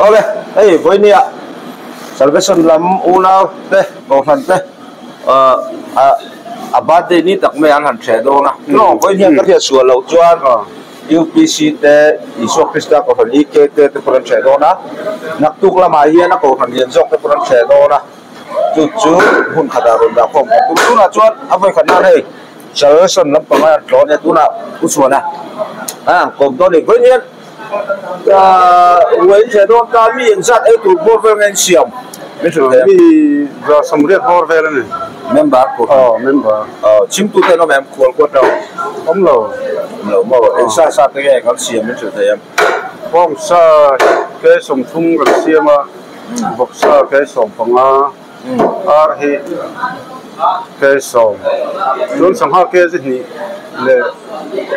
ok ấy với nia salvation lam una te cầu thần te ba đây ní đặc mấy anh hẳn trẻ đâu na nó với nia cái thiệt sửa lâu chuan UPC te Isu Krista cầu thần IK te phần trẻ đâu na nặc tuk là mà hiền nó cầu thần hiền dọc te phần trẻ đâu na chú hun khát rồi đã không cũng chú na chuan áp với khát na đây salvation lam bằng anh lo này chú na usuan na cùng tôi đi với nia với chế độ ta miễn sát ấy tụi bố về ngành xiêm biết rồi đấy vì do sầm riết bố về này member của member chim tụi nó em cuốn cuốn đâu không lâu mà em sa cái này có xiêm biết rồi em phong sa cái sòng thung cái xiêm mà bọc sa cái sòng phong hi cái sòng luôn sòng ha cái gì nè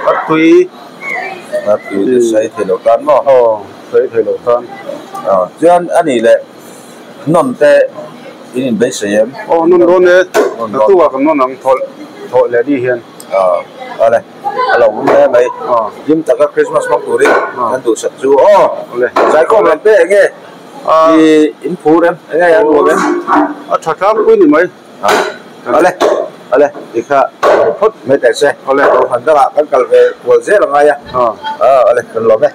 bắt tùy thì xây thì đầu tiên mà xây thì đầu tiên chứ anh này là non tệ in bây giờ em non non đấy tôi vào cái non nắng thôi lại đi hiền ở đây lòng em đây nhưng tất cả Christmas mong tuổi anh tụi sạch chú giải con làm tệ nghe thì in phú đấy nghe anh đùa đấy thật lắm quý vị mấy ở đây thì khá phút mấy tài xe ở đây phần đó là cái cần về của dễ là ngay ở đây cần lốp đây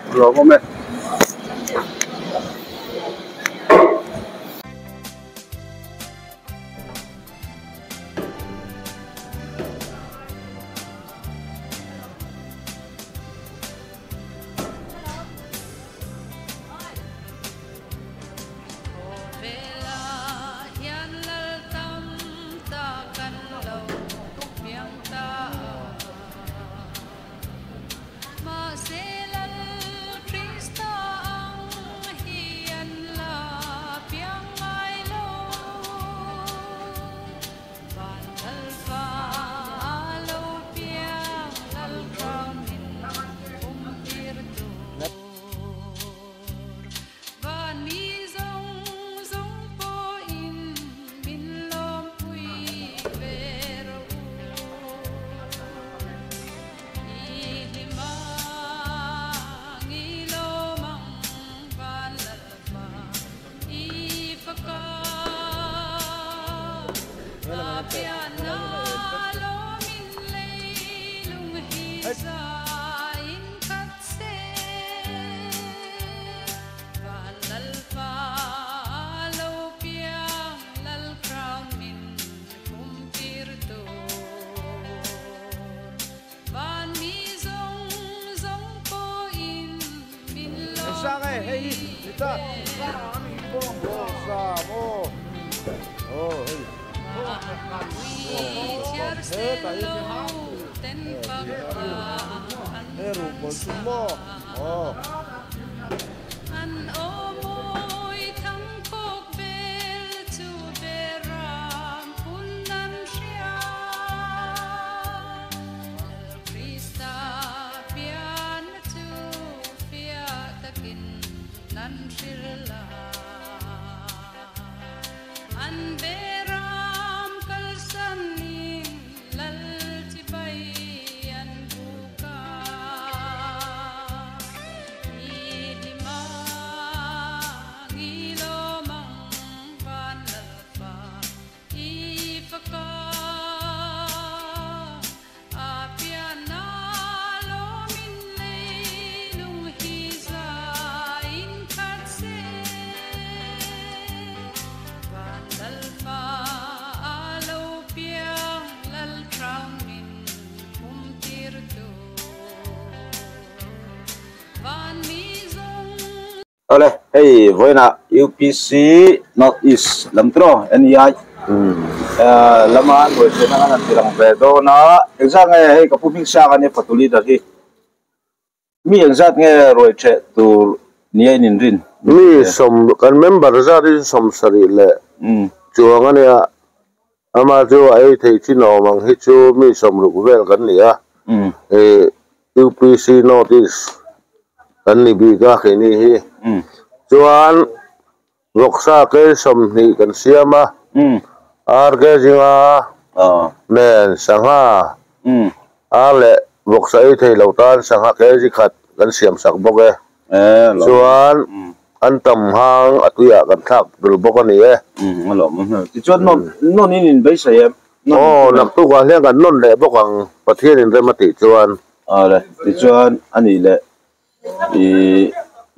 đây hey với na UPC North East làm tro NEI làm ăn rồi trên anh làm tiền về đó nó exact nghe hey cái phụng sang anh phát tuli đó thì mi exact nghe rồi chạy từ nia nín rin mi som kan member ra đi som sari lệ chuang anh ya ama jo ai thấy chi nào mang hết chu mi som lục về kan nia UPC North East kan ni bi ka khini hi chuan roksa ke somni kan siama ar ke jinga nen sangha ale roksa i thei lotan sangha ke ji khat kan siam sak boke chuan an tam hang atuya kan thak dul bok ani e alo ti chuan non in be sai em nak tu ka hian kan non le bok ang pathian in remati chuan le ti chuan ani le i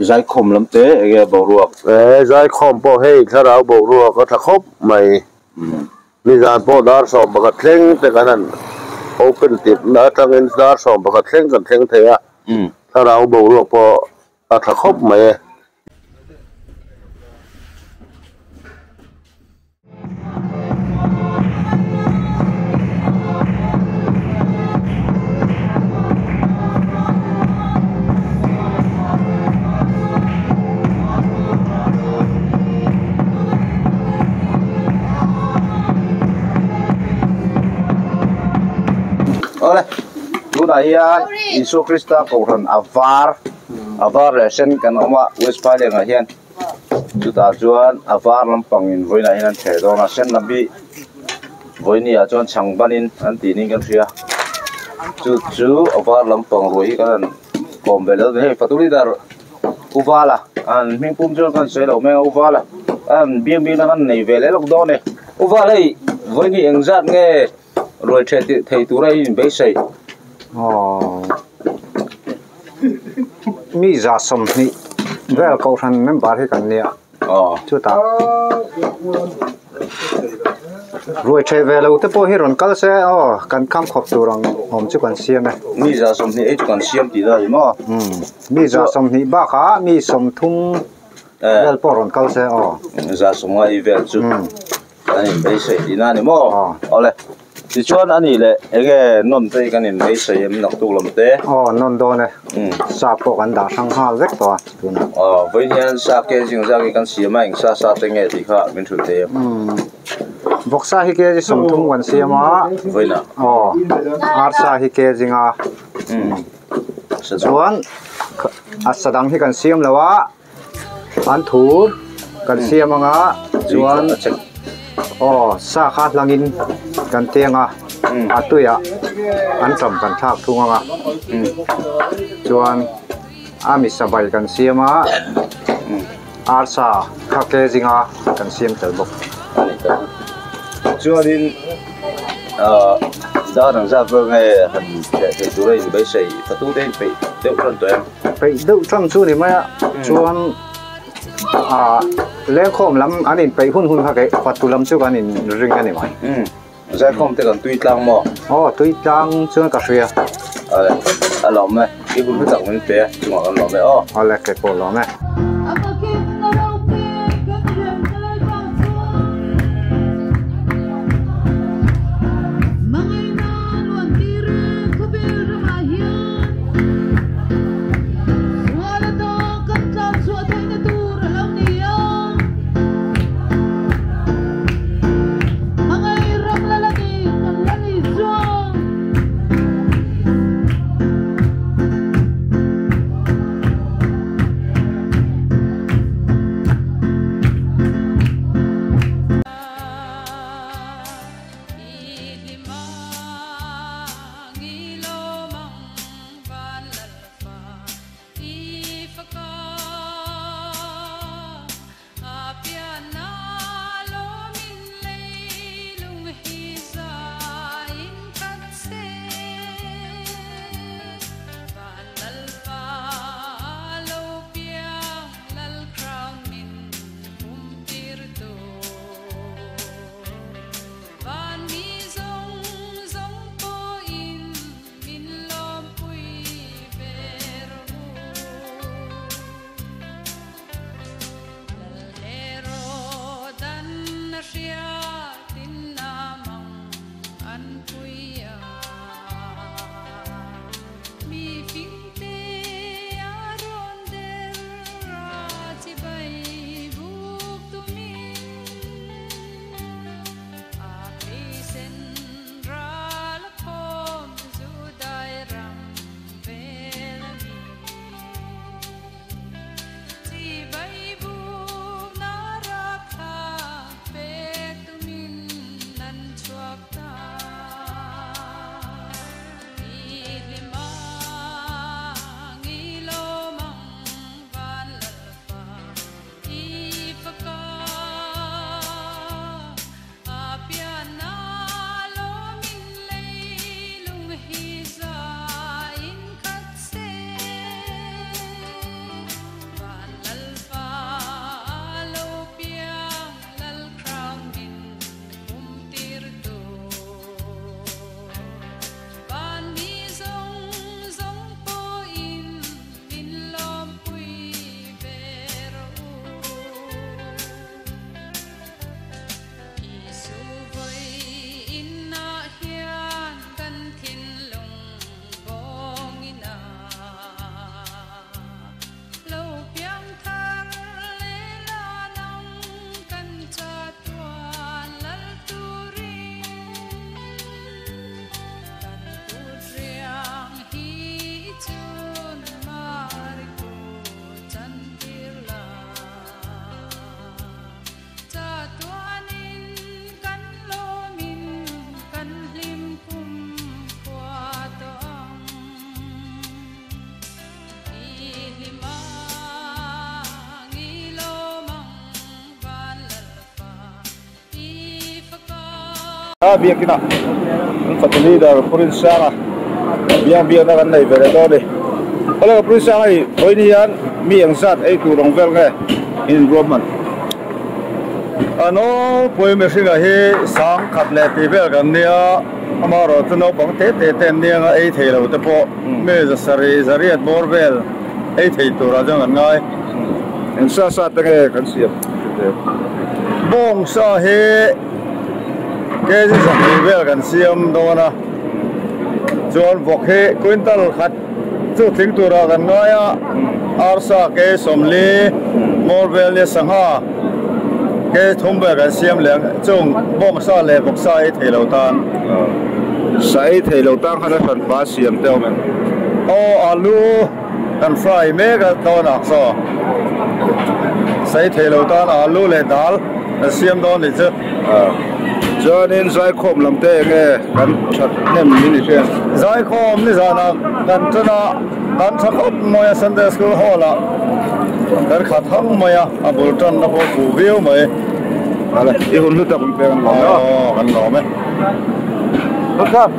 zai khom lam te ege bo ruak zai khom po hei tharau bo ruak ka thakop mai ni zan po dar som baka thleng te kanan open tip na tangin dar som baka thleng kan thleng theya tharau bo ruak po a thakop mai ole lu dai ya Isu Krista ko ran avar lesson kan oma Westphalia nga hian chu ta chuan avar lampang in voina hian the do na sen lambi voini a chuan changbanin an ti ning kan thia chu avar lampang roi kan kombel he fatuli dar uvala an ming pum chu kan sei lo me uvala an biang biang kan nei vele lok do ne uvala voini engzat nge rồi thầy tú đây bây say mi ra som ni vel ko than nem bar he kan nia chu ta rồi thầy về lâu tới po hi ron kal se kan kam khop tu rong hom chu kan siam ne mi ra som ni chu kan siam ti da mo mi ra som ni ba kha mi som thum vel po ron kal se ra som ai vel chu ani bây say ti na ni mo ole ti chuan ani le ege non te kan in bei sai em nak tu lam te non do ne sa po kan da sang ha vek to tu na với nhân sa ke jing za ke kan siam ma ing sa te nge ti kha min thu te vok sa hi ke ji som thum wan siam a với na ar sa hi ke jinga chuan asadang hi kan siam lawa an thur kan siam anga chuan sa khat langin kan tenga atuya an tam kan thak thunga chuan ami sabai kan siama arsa khake jinga kan siam tel bok chuan in da dang za vơ nge han te tu rei bei sai fatu de pe deu tran to em pe deu tran chu ni ma chuan leng khom lam anin pe hun kha ke patulam chu kanin ring ani mai za khom te kan tui tlang mo tui tlang chuan ka hria alom me ki hun tak min pe chu kan lom me ale ke po lo me biếc cái nào phật lý đó prin sang biếc nó gần này về đây đó đi có lẽ prin sang này với đi ăn miếng sắt ấy tụ đồng vel nghe in Roman nó quay mình sinh cái sáng khát lệ thì về gần này mà rồi tụi nó bằng tết tên này ấy thì là tụi bộ mấy giờ sari bor vel ấy thì tụi ra cho ngay anh sa cái cần xiêm bông sa he cái gì sản về cần xiêm đó na chọn vọc he quintal khát chút tiếng tụi ra gần ngay arsa cái somli bor vel này sang ha cái thùng về cần xiêm liền chung bông sa lệ vọc sa ấy thì lâu tan sai thì lâu tan hay là phần phá xiêm theo mình alu cần fry mấy cái đó nè sao sai thì lâu tan alu lên đal xiêm đó này chứ cho nên giải khom làm thế nghe cần chặt nem mini xem giải khom này ra na cần cho nó cần chắc khom mọi Sunday school hall là cần khát hăng mọi bữa trưa nó có phụ view mọi là đi hôn lúc tập về gần đó gần đó mấy ok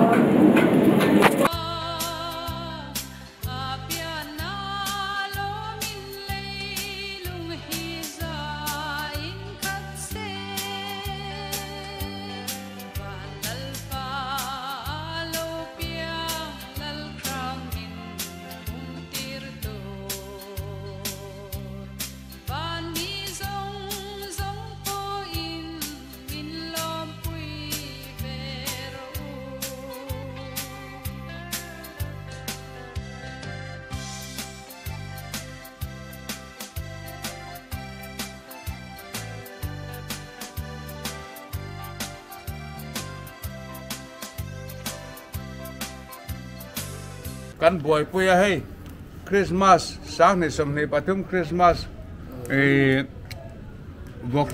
kan boy puya hey Christmas sang ni som ni patum Christmas vok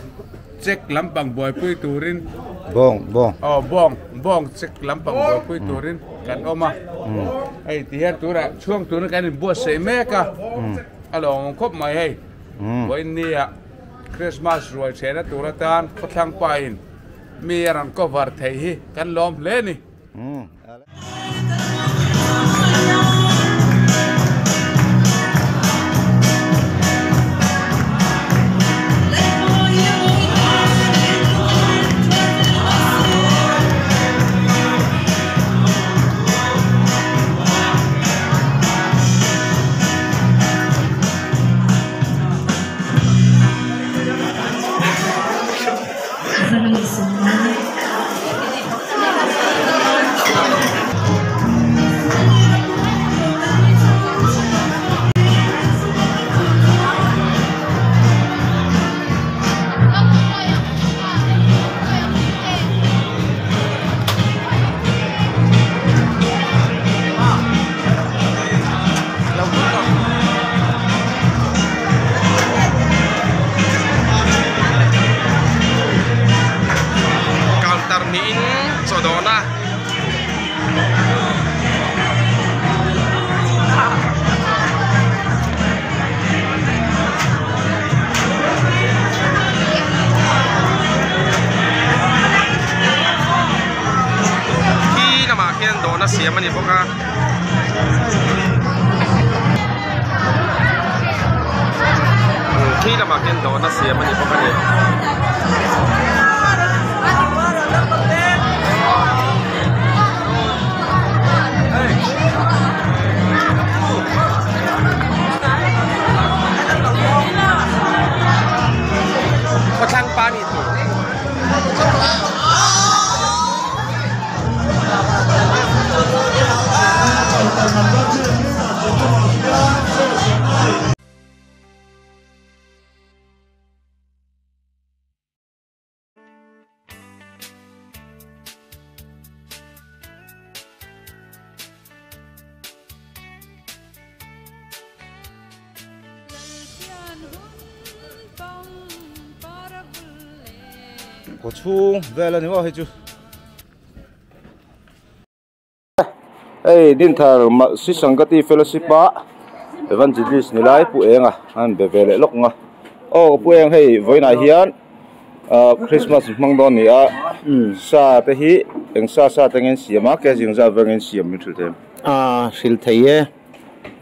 check lampang boy pui turin bong bong check lampang boy pui turin kan oma hey tiher tura chuang turin kan bo se meka along khop mai hey boy nia Christmas roi chena tura tan pathang pain mi ran cover thei hi kan lom le ni Siya man ipo ka. Khi mà kiên đó nó siya man ipo ka ni. Patang pa nito. 고추 벨라니 와 해주 에이 딘타 시상가티 펠로시파 evangelist ni lai pu enga an be vele lok nga o pu eng hei voina hian Christmas mang don ni a sa te hi eng sa te ngin siama ke jing za vengin siam mi thil tem sil thei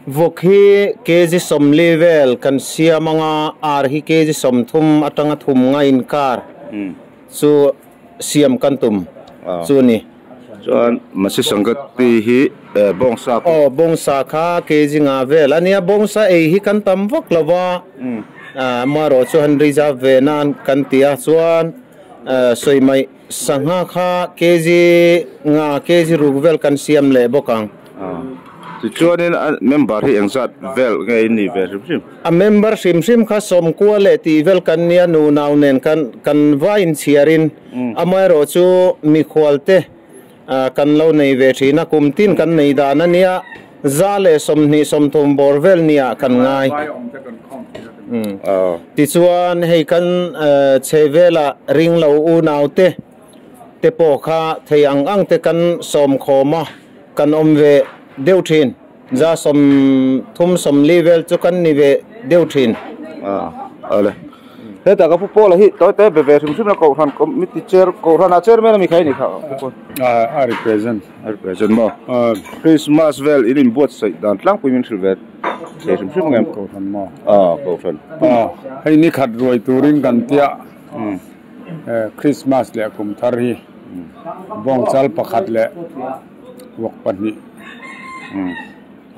vok hi keji som level kan siamanga ar hi keji som thum atanga thum nga in kar chu siam kan tum chu ni chuan masi sangat ti hi bongsa bongsa kha keji nga vel ania bongsa ei hi kan tam vok lawa maro chu han reserve ve nan kan tia chuan soi mai sangha kha keji nga keji rugvel kan siam le bokang ti chuan in member hi engzat vel nge ni ve sim a member sim kha som kwa le ti vel kan nia nu naw nen kan vain chiarin amaro chu mi khwalte kan lo nei ve thina kumtin kan nei da na nia zale som ni som thum borvel nia kan ngai ti chuan hei kan chevela ring lo u naute te po kha thei ang te kan som khoma kan om ve deu thin za som thum som level chu kan ni ve deu thin ale thế ta ka pu la hi toy te be ve sim na ko than committee chair ko rana chairman mi khai ni kha I represent mo Christmas vel in bot sai dan tlang pu min thil ve sim ngam ko than mo ko than hei ni khat roi turin kan tia Christmas le kum thar hi bong chal pakhat le wak pani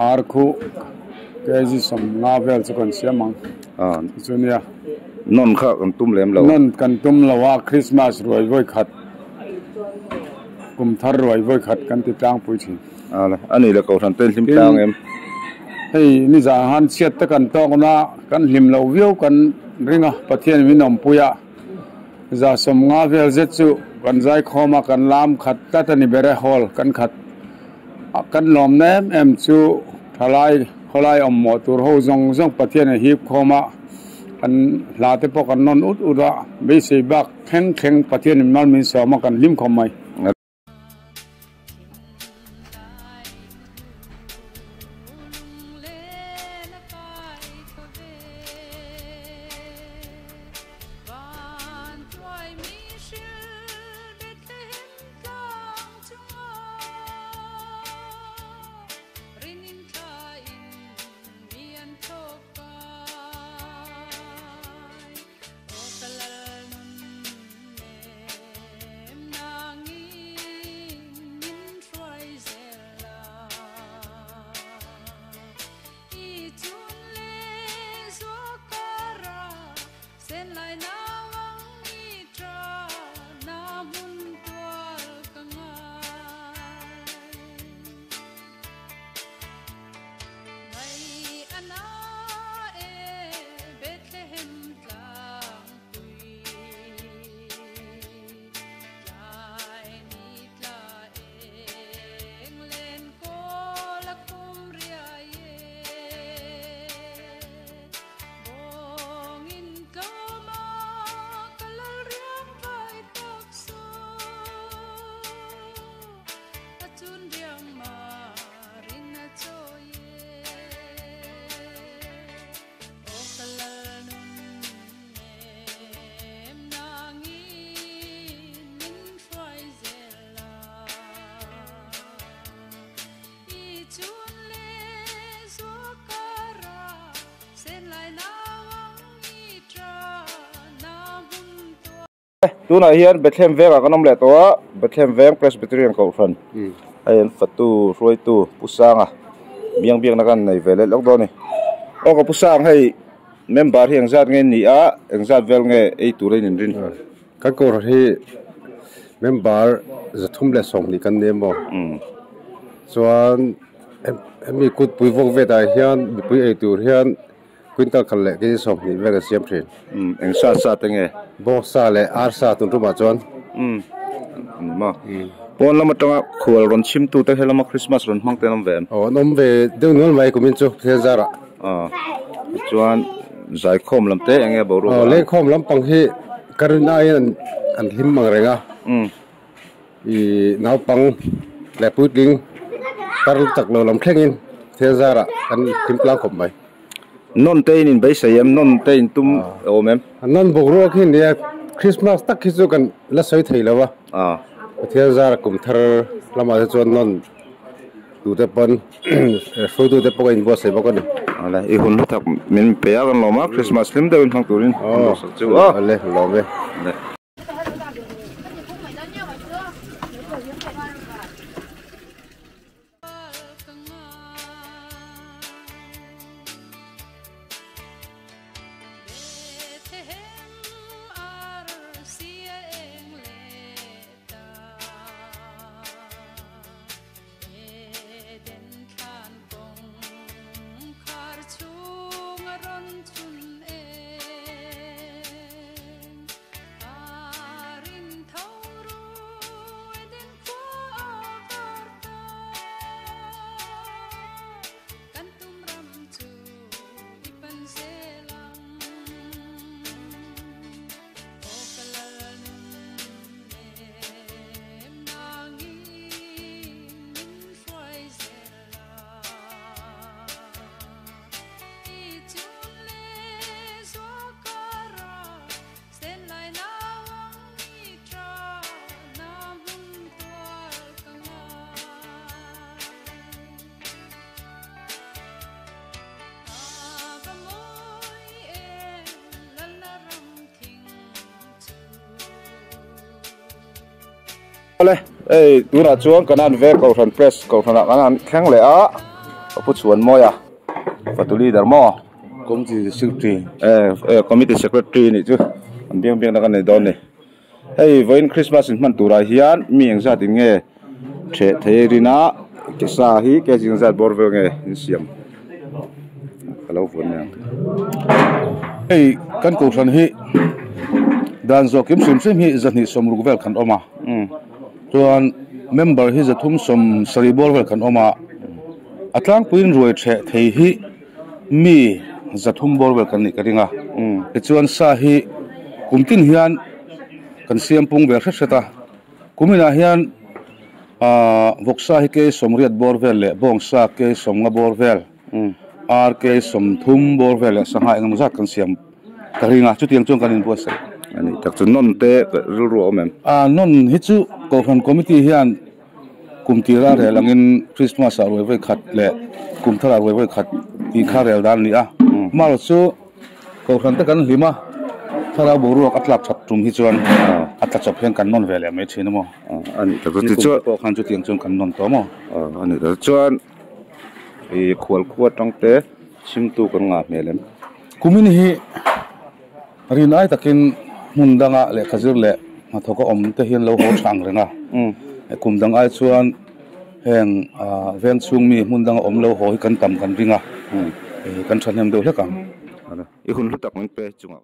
ar khu keji som nga vel chu kan siamang chunia non kha kan tum lem lo non kan tum lawa Christmas roi voi khat kum thar roi voi khat kan ti tang pui thi ala ani le ko than ten sim tang em hei ni za han chiat ta kan tong na kan hlim lo viau kan ringa pathian mi nom puya za som nga vel zet chu kan zai khoma kan lam khat ta tani bere hol kan khat kan lom nem em chu kholai om mo tur ho zong pathian hi khoma kan la te po kan non ut ura be se bak kheng pathian mal min so ma kan lim khomai tu na hian Bethlehem venga kanom le to Bethlehem veng Presbyterian ko fran ayen fatu roi tu pusanga biang na kan nei vele lok do ni o ko pusang hei member hi engzat nge ni a engzat vel nge ei tu rein rin ka ko hi member zathum le song ni kan nemo chuan mi kut pui vok ve da hian mi pui ei tur hian quintal khal le ke som ni ve ka siam thin engsa tenge bo sa le ar sa tun tu ma chuan ma pon lama tanga khol ron chim tu te helama Christmas ron mang te nam ve nom ve deu nol mai ko min chu the zara chuan zai khom lam te enge bo ro le khom lam pang hi karna an him mang renga i naw pang le puting tar tak lo lam thlengin the zara an him plang khom mai non te in bai sayam non te in tum o mem non bogro khi ne Christmas tak khi chu kan la soi thei lawa thia zar kum thar lama chuan non tu te pon so tu te poin bo se bokon ala I hun thak min pe ya kan loma Christmas lim de un thang turin chu ale lo ve Ole, tu na chuan kanan ve ko ran press ko ran kanan khang le a pu chuan mo ya fatuli dar mo committee secretary committee secretary ni chu an biang biang na kan nei don ni hei voin Christmas in man tura hian mi eng za tin nge the thei rina ke sa hi ke jing zat bor ve nge in siam hello phone ne hey kan ko ran hi dan zo kim sim sim hi zani som ru vel kan oma chuan member hi zathum som sari bor vel kan oma atlang puin roi the thei hi mi zathum bor vel kan ni karinga ke chuan sa hi kumtin hian kan siam pung ber hreseta kumina hian voksa hi ke somriat bor vel le bong sa ke somnga bor vel ar ke som thum bor vel le sanga engam zat kan siam karinga chu tiang chung kan in buase ani tak chu non te ru ru omem non hi chu ko khan committee hian kumtira re langin Christmas a roi voi khat le kumthara roi voi khat ki kha rel dan ni a mar chu ko khan ta kan lima thara boru atlap chat tum hi chuan atla chop hen kan non vele me thina mo ani tak chu ko khan chu tiang chung kan non to mo ani tak chuan khwal khuat tang te simtu kan nga melem kumini hi rinai takin mundanga le khazir le mathoka om te hian lo ho thang renga kumdang ai chuan heng ven chung mi mundanga om lo ho hi kan tam kan ringa kan thanem do hlekam I hun lutak min pe chunga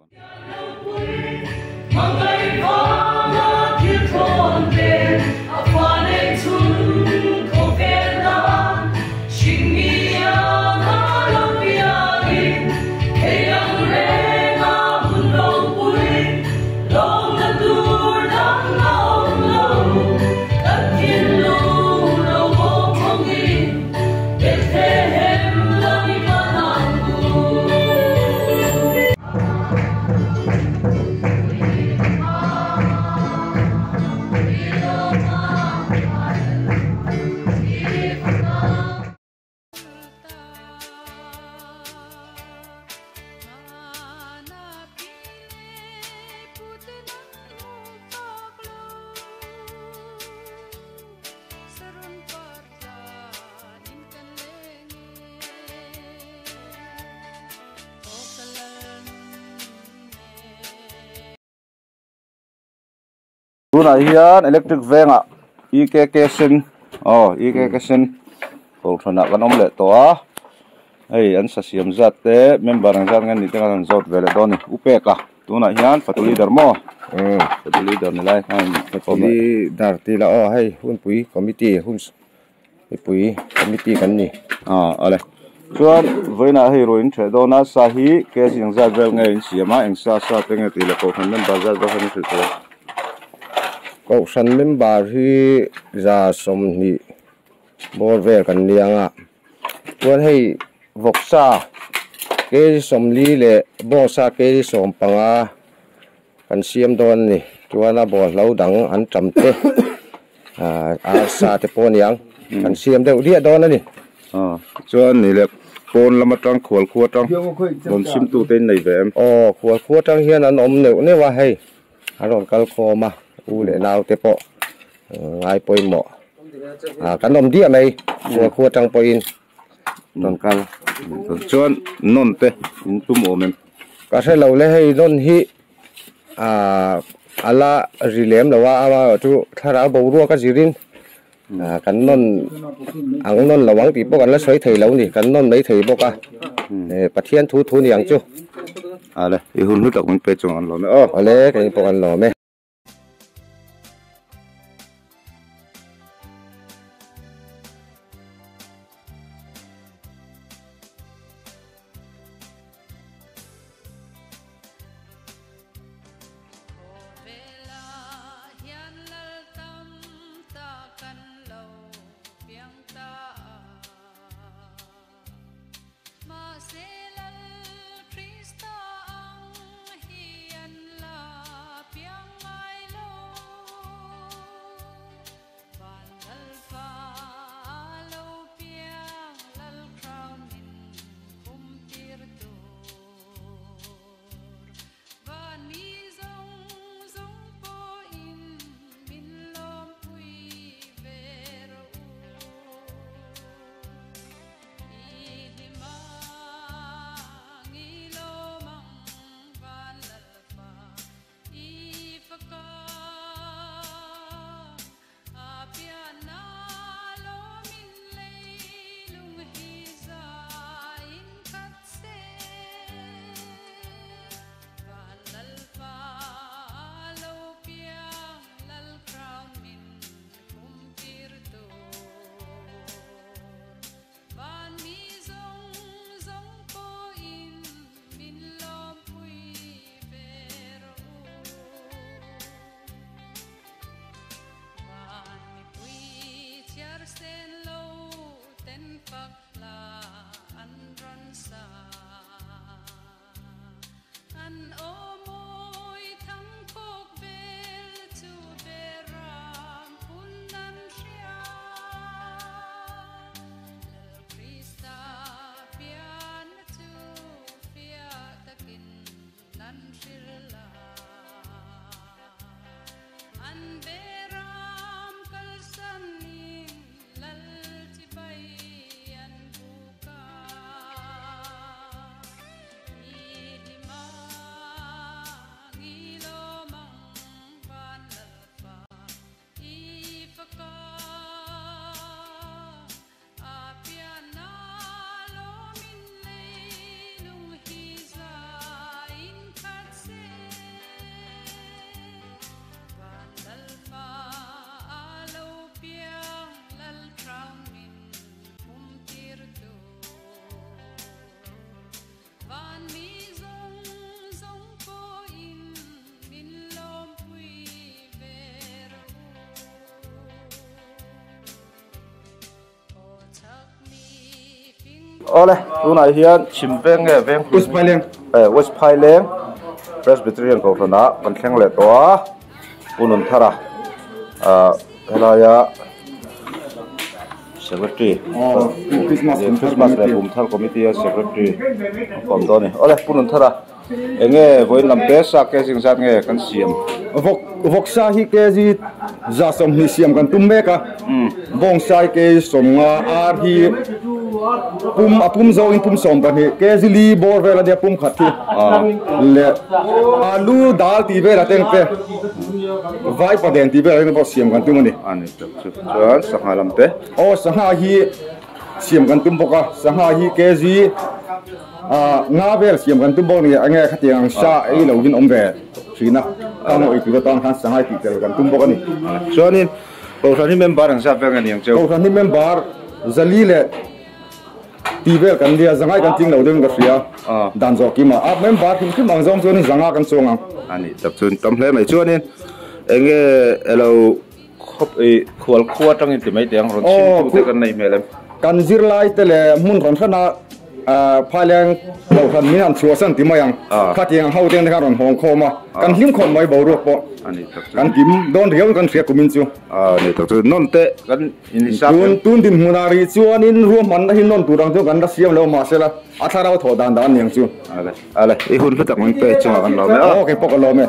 tuna hian electric venga EKK sen EKK sen ko thona kan om le to a ei an sa siam zat te member ang zat ngan ni te kan zot vele doni upeka tuna hian fatuli darmo fatuli dar ni lai kan fatuli dar ti la hei hun pui committee hun pui committee kan ni ale chuan voina hei roin the dona sa hi ke jing zat vel nge in siama eng sa te nge ti le ko khan member zat ba kan thil to ko san member hi za som ni bor vel kan lianga tuan hei voksa ke som li le bo sa ke som panga kan siam don ni chuan a ball lo dang an tam te a sa te pon yang kan siam deuh dia don ani chuan ni le pon lama tang khwal khua tang don sim tu te nei ve em khwal khua tang hian an om neu ne wa hei aron kal khoma u le naw te po ngai poimo kan om dia mai khwal khua tang poin don kal chuan non te in tum om em ka se lo le hei don hi ala rilem lawa ama tu thara bo ru ka jirin kan non ang non lawang ti po kan la soi thei lo ni kan non mai thei bo ka pathian thu thu ni ang chu ale I hun hu tak mun pe chong an lo me ale kai po kan lo me ole tu nai hian chimpeng nge veng West Phaileng Presbyterian ko thana kan thleng le to punun thara helaya secretary Christmas le bum thar committee secretary kom do ni ole punun thara enge voin lam pe sa ke sing sat nge kan siam vok sa hi ke ji za som ni siam kan tum me ka bong sai ke som nga ar hi pum zo in pum som ban he ke ji li bor vela dia pum khat thi le alu dal ti vela ten pe vai pa den ti vela ni bo siam kan tum ni ani chuan sangha lam te sangha hi siam kan tum boka sangha hi ke ji nga vel siam kan tum bo ni ange khatiang sa ei lo din om ve sina ano i tu tan han sangha ti tel kan tum boka ni chuanin ko thani member ang sa veng ani ang cheu ko thani member zali le ti vel kan dia zangai kan ting lo ding ka sia dan zo ki ma a member kim ang zong chuan zanga kan songa ani tak chun tam hle mai chuanin enge elo khop e khwal khua tang in ti mai tiang ron sim tu te kan nei melem kan zir lai te le mun ron khana พายแรงเราทันมีอันชัวสันติมายังข้าเตียงเฮาเตียงในการหงคอมากันหิมคนไม่เบารูปปะกันกิมโดนเรียวกันเสียกุมินจูนี่ตักนนเตะกันอินิสับตุนดิมมุนารีจูอันนี้รวมมันได้นนตุรังจูกันรัสเซียมแล้วมาเสละอัฐาเราถอดดันยังจูอะไรอีหุ่นรู้จักมันเปะจังกันเราไหมโอเคปกเราไหม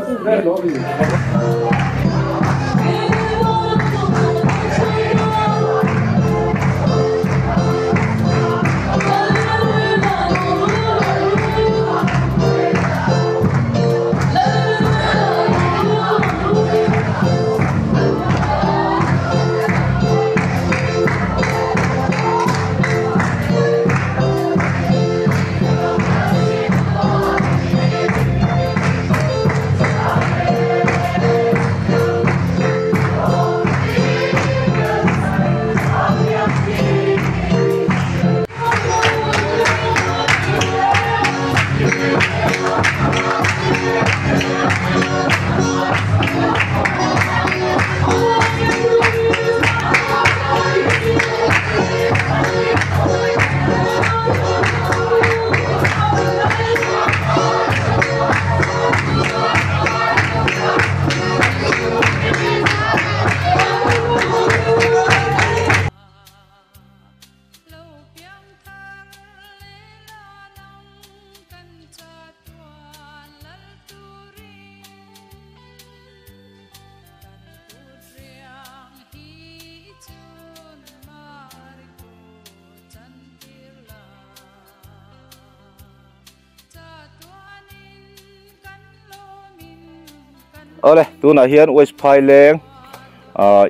เลยตัวไหนเฮียนเวสพายแรง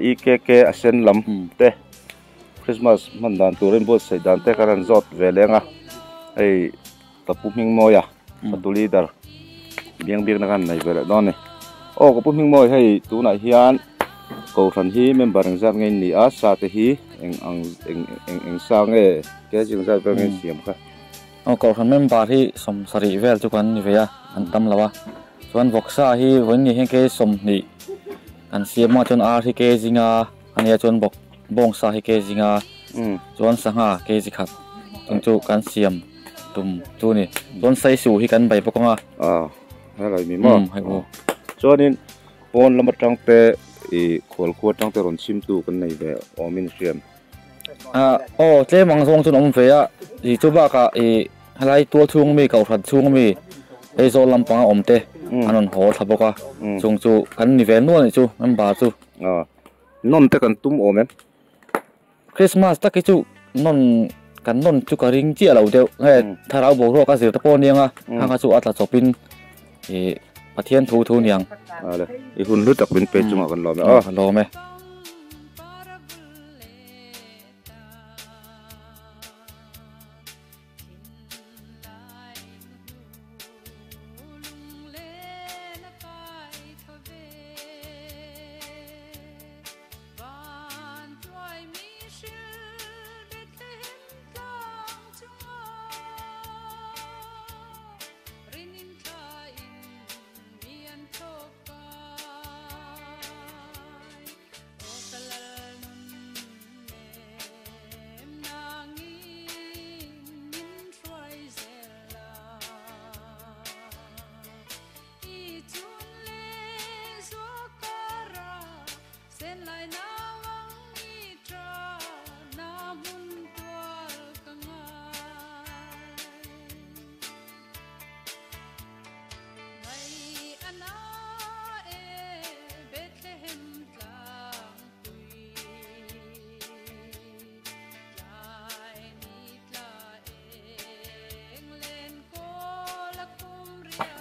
อีเกเซนลำเตะคริสต์มาสมันดันตัวเรนบอสใส่ดันเตะกันจอดเวลงอ่ะไอ้ตะปุ่มหิงมอยอ่ะประตูลีดาร์เบียงนักกันในเวลาดอนนี่โอ้กับปุ่มหิงมอยให้ตัวไหนเฮียนกูทันฮีเมมเบอร์จัดเงินนี่อาสาเตฮีเอ็งสร้างแกจึงจัดเงินเสียมค่ะโอ้กูทันเมมเบอร์ที่สมสรีเวลทุกคนนี่เวียอันตั้มแล้ววะส่วนวอกซ่าที่วันนี้เห็นแกสมนี่อันเสียมาจนอาที่แกจิงาอันนี้จนบอกบงซ่าให้แกจิงาส่วนสังหาแกจิขัดตรงจุกันเสียมตุ่มจุนี่ส่วนใส่สูที่กันใบปกงาอะไรมีมั้งให้โอ้ส่วนนี้ปนลำบากตั้งแต่ขวดตั้งแต่รอนชิมตูกันในแบบอมินเสียมโอ้เจ้มังทรงจนอมเฟียอีจุบ้ากะอะไรตัวช่วงมีเก่าถัดช่วงมีโซลัมปังอมเตอันนั้นหัวทับกะจงจูกันนิเวนนวลจูมันบาจูนนแต่กันตุ้มโอเมนคริสต์มาสตะกิจูนนกันนนจูการิงเจียเราเดียวถ้าเราบอกว่าก็เสียตะโพนยังห้างกจูอัตลาจบินประเทศทูยังเลยอีหุ่นรู้จักเป็นเป็ดจุงกันรอไหมรอไหม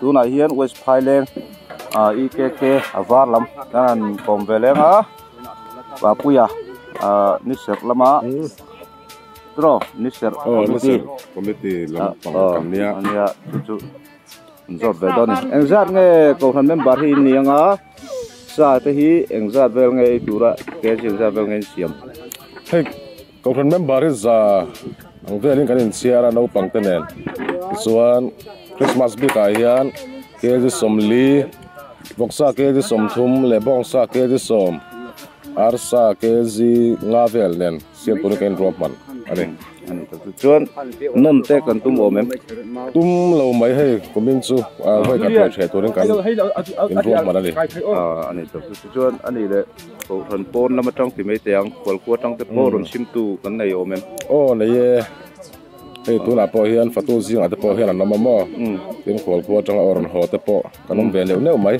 ตัวไหนเฮียนเวสพายแรงอีเกวาร์ลำนั่นกองเวลงปาปุยนิสร์ลมาตรอนิสร์คอมมิตี้ลำปังกันเนี่ยอันนี้จุจอดเวลนี่เอ็งจัดไงกองทันเมมบาร์ที่นี่งซาเตฮีเอ็งจัดเวลไงตัวละแกจึงจัดเวลไงเสียมเฮ้ยกองทันเมมบาร์ที่จะอังเวลิงกันเสียระนาวปังเตนเนส่วนคริสต์มาสบีกาเฮียนเกจิสมลีบอกซาเกจิสมทุ่มเลบองซาเกจิสมอาร์ซาเกจิงาเวลเนนเสียตัวนี้กันรวมมันอันนี้ anh ấy tập chuan nôm tê cần tum ôm em tum lâu mấy hay có miếng chú phải cả tuổi trẻ tuổi đến cái in ruộng mà đây anh ấy tập chuan anh ấy đấy cậu thần pôn làm trong thì mấy tiếng quần quần trong cái pôn rồi sim tu cái này ôm em này hey tu na po hian photo zing ate po hian an mama tim khol po tang oron ho te po kanom ve leu mai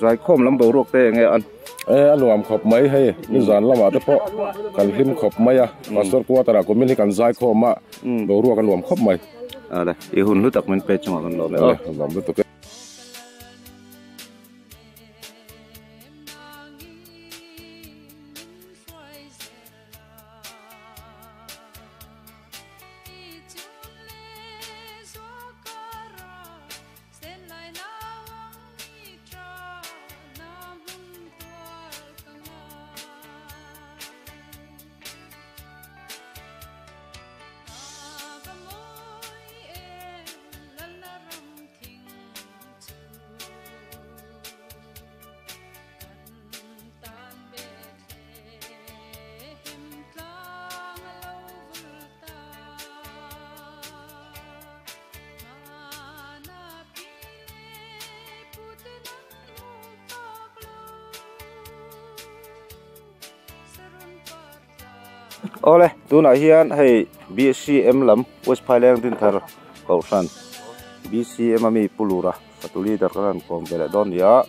zai khom lam bo rok te nge an anuam khop mai hey ni zan lama te po kan hlim khop mai a pastor ko tara ko min kan zai khoma bo ru kan nuam khop mai đây i hun lu tak men pe chang kan lo me lam lu to ole tu na hian hei BCM lam West Pailang din thar kausan BCM ami pulura satuli dar kan kom bele don ya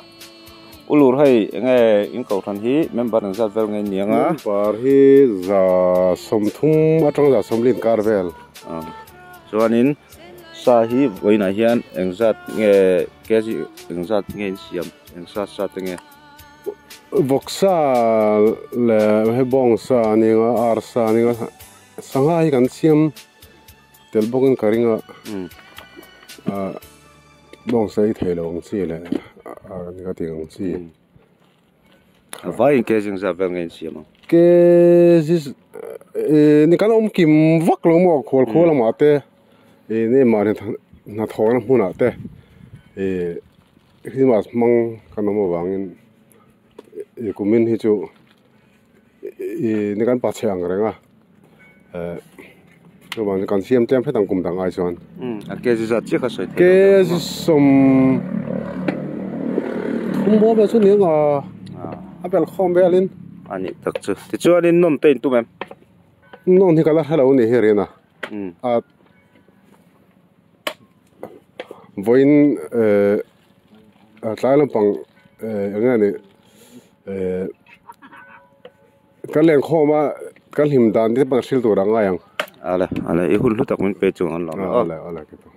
ulur hei nge in kausan hi member ng zat vel nge nianga par hi za somthum atang za somlin karvel chuanin sa hi voina hian engzat nge kezi engzat nge siam engsa sa tenge voksa le he bongsa ninga arsa ninga sanga hi kan siam telbogin karinga bongsa i thelong si le ninga ting si vai ke jing za vel ngen siam ke jis ni kan kim vak lo mo khol khol ma te ne ma na thona huna te hi mas mang kan mo wangin kumin hi chu ni kan pa chang renga no bang kan siam tem phetang kum dang ai chuan ke ji za chi kha soi ke ji som thum bo be chu ni nga apel khom be alin ani tak chu ti chuanin nom tein tu mem non ni kala hello ni herena a voin tlailom pang nga ni kan len khoma kan him dan ti pang sil tu ranga yang ala i hul lu tak min pe chu an lo ala ke to